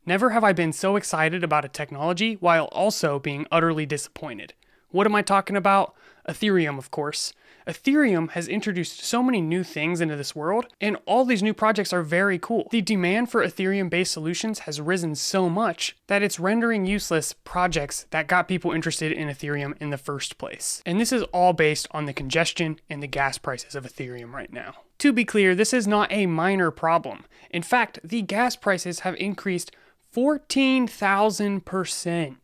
Never have I been so excited about a technology while also being utterly disappointed. What am I talking about? Ethereum, of course. Ethereum has introduced so many new things into this world, and all these new projects are very cool. The demand for Ethereum-based solutions has risen so much that it's rendering useless projects that got people interested in Ethereum in the first place. And this is all based on the congestion and the gas prices of Ethereum right now. To be clear, this is not a minor problem. In fact, the gas prices have increased 14,000%.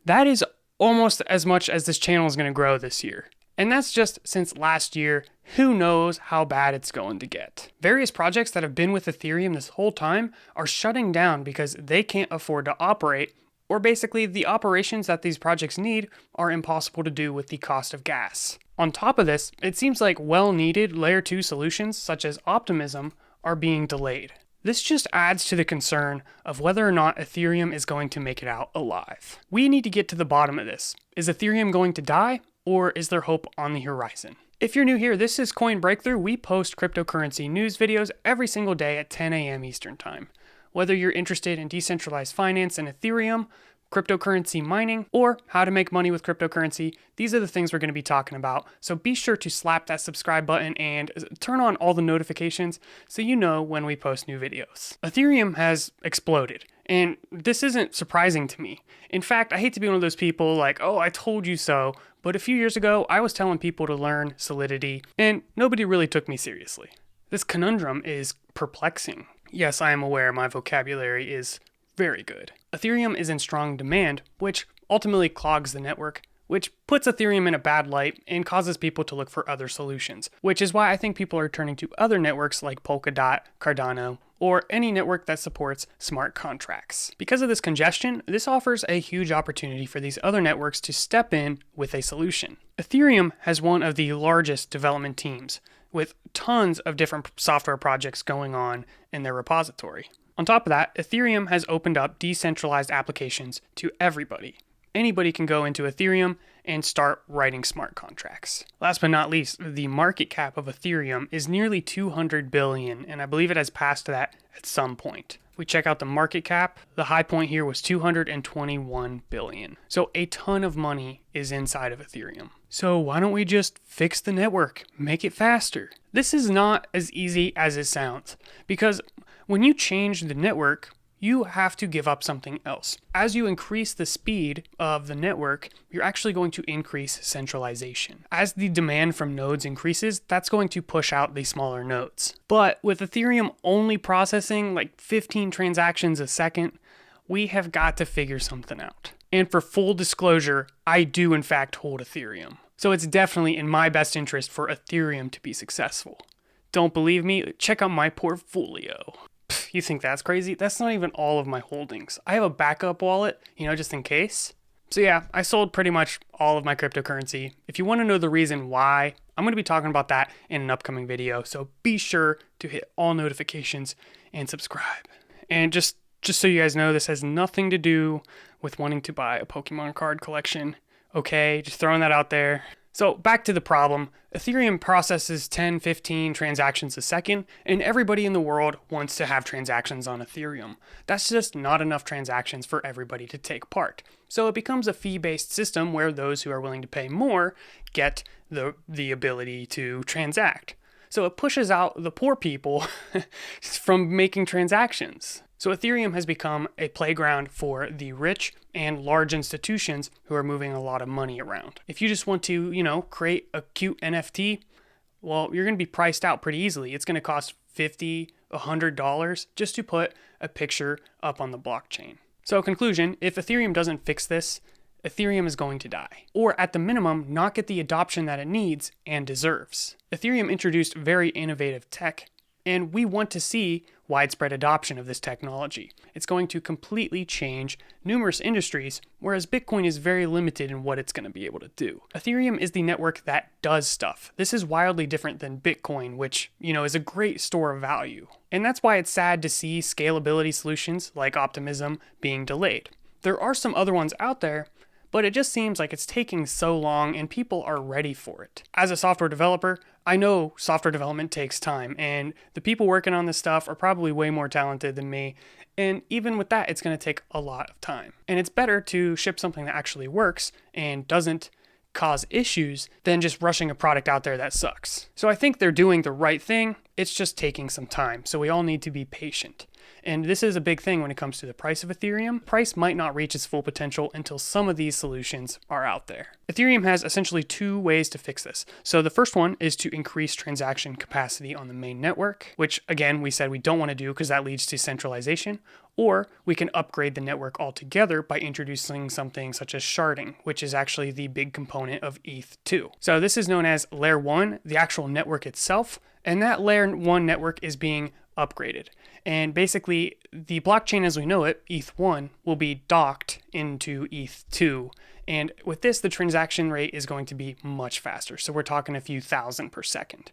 That is almost as much as this channel is going to grow this year. And that's just since last year. Who knows how bad it's going to get. Various projects that have been with Ethereum this whole time are shutting down because they can't afford to operate, or basically the operations that these projects need are impossible to do with the cost of gas. On top of this, it seems like well-needed Layer 2 solutions such as Optimism are being delayed. This just adds to the concern of whether or not Ethereum is going to make it out alive. We need to get to the bottom of this. Is Ethereum going to die, or is there hope on the horizon? If you're new here, this is Coin Breakthrough. We post cryptocurrency news videos every single day at 10 a.m. Eastern Time. Whether you're interested in decentralized finance and Ethereum, cryptocurrency mining, or how to make money with cryptocurrency, these are the things we're going to be talking about. So be sure to slap that subscribe button and turn on all the notifications so you know when we post new videos. Ethereum has exploded, and this isn't surprising to me. In fact, I hate to be one of those people like, oh, I told you so, but a few years ago, I was telling people to learn Solidity, and nobody really took me seriously. This conundrum is perplexing. Yes, I am aware my vocabulary is very good. Ethereum is in strong demand, which ultimately clogs the network, which puts Ethereum in a bad light and causes people to look for other solutions, which is why I think people are turning to other networks like Polkadot, Cardano, or any network that supports smart contracts. Because of this congestion, this offers a huge opportunity for these other networks to step in with a solution. Ethereum has one of the largest development teams, with tons of different software projects going on in their repository. On top of that, Ethereum has opened up decentralized applications to everybody. Anybody can go into Ethereum and start writing smart contracts. Last but not least, the market cap of Ethereum is nearly 200 billion, and I believe it has passed that at some point. If we check out the market cap, the high point here was 221 billion. So a ton of money is inside of Ethereum. So why don't we just fix the network, make it faster? This is not as easy as it sounds, because when you change the network, you have to give up something else. As you increase the speed of the network, you're actually going to increase centralization. As the demand from nodes increases, that's going to push out the smaller nodes. But with Ethereum only processing like 15 transactions a second, we have got to figure something out. And for full disclosure, I do in fact hold Ethereum. So it's definitely in my best interest for Ethereum to be successful. Don't believe me? Check out my portfolio. You think that's crazy? That's not even all of my holdings. I have a backup wallet, just in case. So yeah, I sold pretty much all of my cryptocurrency. If you want to know the reason why, I'm going to be talking about that in an upcoming video. So be sure to hit all notifications and subscribe. And just so you guys know, this has nothing to do with wanting to buy a Pokemon card collection. Okay, just throwing that out there. So back to the problem, Ethereum processes 10, 15 transactions a second, and everybody in the world wants to have transactions on Ethereum. That's just not enough transactions for everybody to take part. So it becomes a fee-based system where those who are willing to pay more get the ability to transact. So it pushes out the poor people from making transactions. So Ethereum has become a playground for the rich and large institutions who are moving a lot of money around. If you just want to, create a cute NFT, well, you're going to be priced out pretty easily. It's going to cost $50, $100 just to put a picture up on the blockchain. So conclusion, if Ethereum doesn't fix this, Ethereum is going to die, or at the minimum, not get the adoption that it needs and deserves. Ethereum introduced very innovative tech, and we want to see widespread adoption of this technology. It's going to completely change numerous industries, whereas Bitcoin is very limited in what it's going to be able to do. Ethereum is the network that does stuff. This is wildly different than Bitcoin, which, is a great store of value. And that's why it's sad to see scalability solutions like Optimism being delayed. There are some other ones out there, but it just seems like it's taking so long and people are ready for it. As a software developer, I know software development takes time, and the people working on this stuff are probably way more talented than me, And even with that, it's going to take a lot of time. And it's better to ship something that actually works and doesn't cause issues than just rushing a product out there that sucks. So I think they're doing the right thing. It's just taking some time. So we all need to be patient. And this is a big thing when it comes to the price of Ethereum. Price might not reach its full potential until some of these solutions are out there. Ethereum has essentially two ways to fix this. So the first one is to increase transaction capacity on the main network, which again, we said we don't want to do because that leads to centralization. Or we can upgrade the network altogether by introducing something such as sharding, which is actually the big component of ETH2. So this is known as Layer 1, the actual network itself, and that Layer 1 network is being upgraded. And basically, the blockchain as we know it, ETH1, will be docked into ETH2. And with this, the transaction rate is going to be much faster. So we're talking a few thousand per second.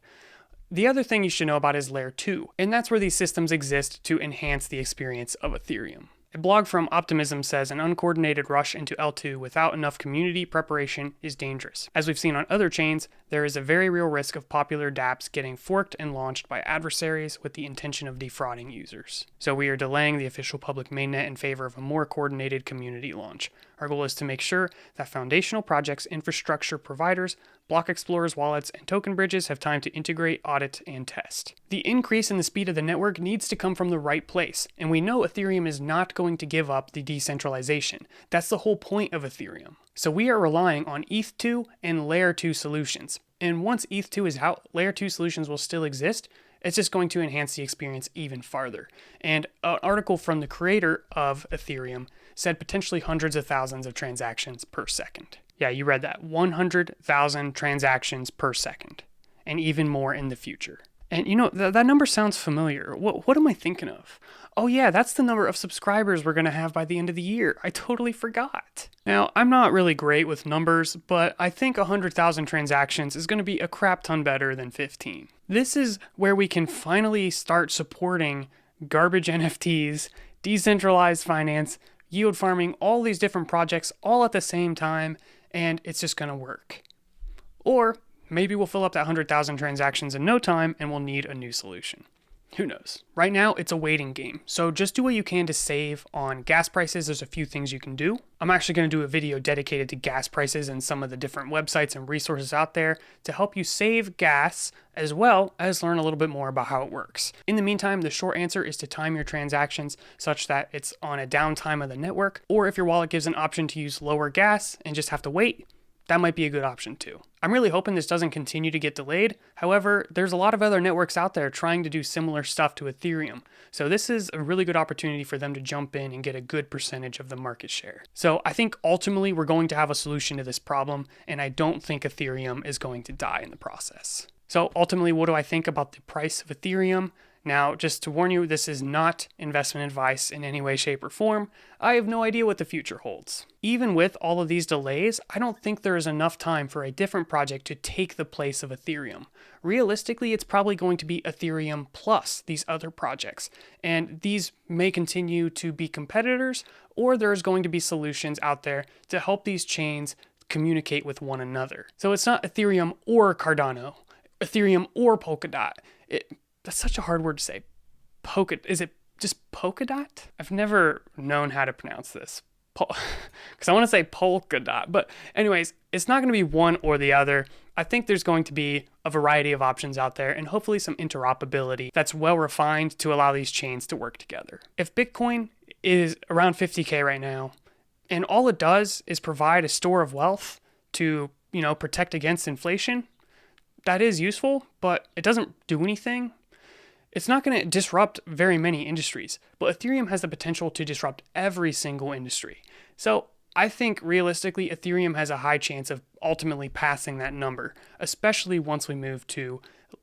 The other thing you should know about is Layer 2, and that's where these systems exist to enhance the experience of Ethereum. A blog from Optimism says an uncoordinated rush into L2 without enough community preparation is dangerous. As we've seen on other chains, there is a very real risk of popular dApps getting forked and launched by adversaries with the intention of defrauding users. So we are delaying the official public mainnet in favor of a more coordinated community launch. Our goal is to make sure that foundational projects, infrastructure providers, block explorers, wallets, and token bridges have time to integrate, audit, and test. The increase in the speed of the network needs to come from the right place, and we know Ethereum is not going to give up the decentralization. That's the whole point of Ethereum. So we are relying on ETH2 and Layer 2 solutions. And once ETH2 is out, Layer 2 solutions will still exist. It's just going to enhance the experience even farther. And an article from the creator of Ethereum said potentially hundreds of thousands of transactions per second. Yeah, you read that. 100,000 transactions per second, and even more in the future. And you know, that number sounds familiar. What am I thinking of? Oh yeah, that's the number of subscribers we're going to have by the end of the year. I totally forgot. Now, I'm not really great with numbers, but I think 100,000 transactions is going to be a crap ton better than 15. This is where we can finally start supporting garbage NFTs, decentralized finance, yield farming, all these different projects all at the same time, and it's just going to work. Or maybe we'll fill up that 100,000 transactions in no time and we'll need a new solution. Who knows? Right now, it's a waiting game. So just do what you can to save on gas prices. There's a few things you can do. I'm actually going to do a video dedicated to gas prices and some of the different websites and resources out there to help you save gas as well as learn a little bit more about how it works. In the meantime, the short answer is to time your transactions such that it's on a downtime of the network, or if your wallet gives an option to use lower gas and just have to wait, that might be a good option too. I'm really hoping this doesn't continue to get delayed. However, there's a lot of other networks out there trying to do similar stuff to Ethereum. So this is a really good opportunity for them to jump in and get a good percentage of the market share. So I think ultimately we're going to have a solution to this problem, and I don't think Ethereum is going to die in the process. So ultimately, what do I think about the price of Ethereum? Now, just to warn you, this is not investment advice in any way, shape, or form. I have no idea what the future holds. Even with all of these delays, I don't think there is enough time for a different project to take the place of Ethereum. Realistically, it's probably going to be Ethereum plus these other projects, and these may continue to be competitors, or there's going to be solutions out there to help these chains communicate with one another. So it's not Ethereum or Cardano, Ethereum or Polkadot. That's such a hard word to say. Is it just Polkadot? I've never known how to pronounce this. Because I want to say Polkadot. But anyways, it's not going to be one or the other. I think there's going to be a variety of options out there and hopefully some interoperability that's well refined to allow these chains to work together. If Bitcoin is around 50K right now, and all it does is provide a store of wealth to, protect against inflation, that is useful, but it doesn't do anything. It's not going to disrupt very many industries, but Ethereum has the potential to disrupt every single industry. So I think realistically, Ethereum has a high chance of ultimately passing that number, especially once we move to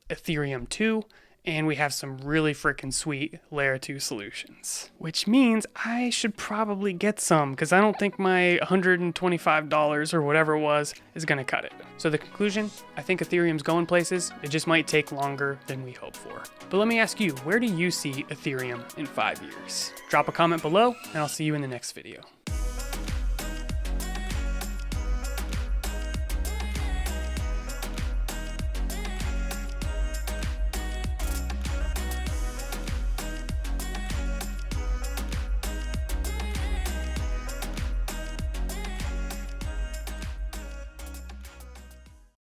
Ethereum 2 and we have some really freaking sweet Layer 2 solutions. Which means I should probably get some because I don't think my $125 or whatever it was is going to cut it. So the conclusion, I think Ethereum's going places. It just might take longer than we hope for. But let me ask you, where do you see Ethereum in 5 years? Drop a comment below and I'll see you in the next video.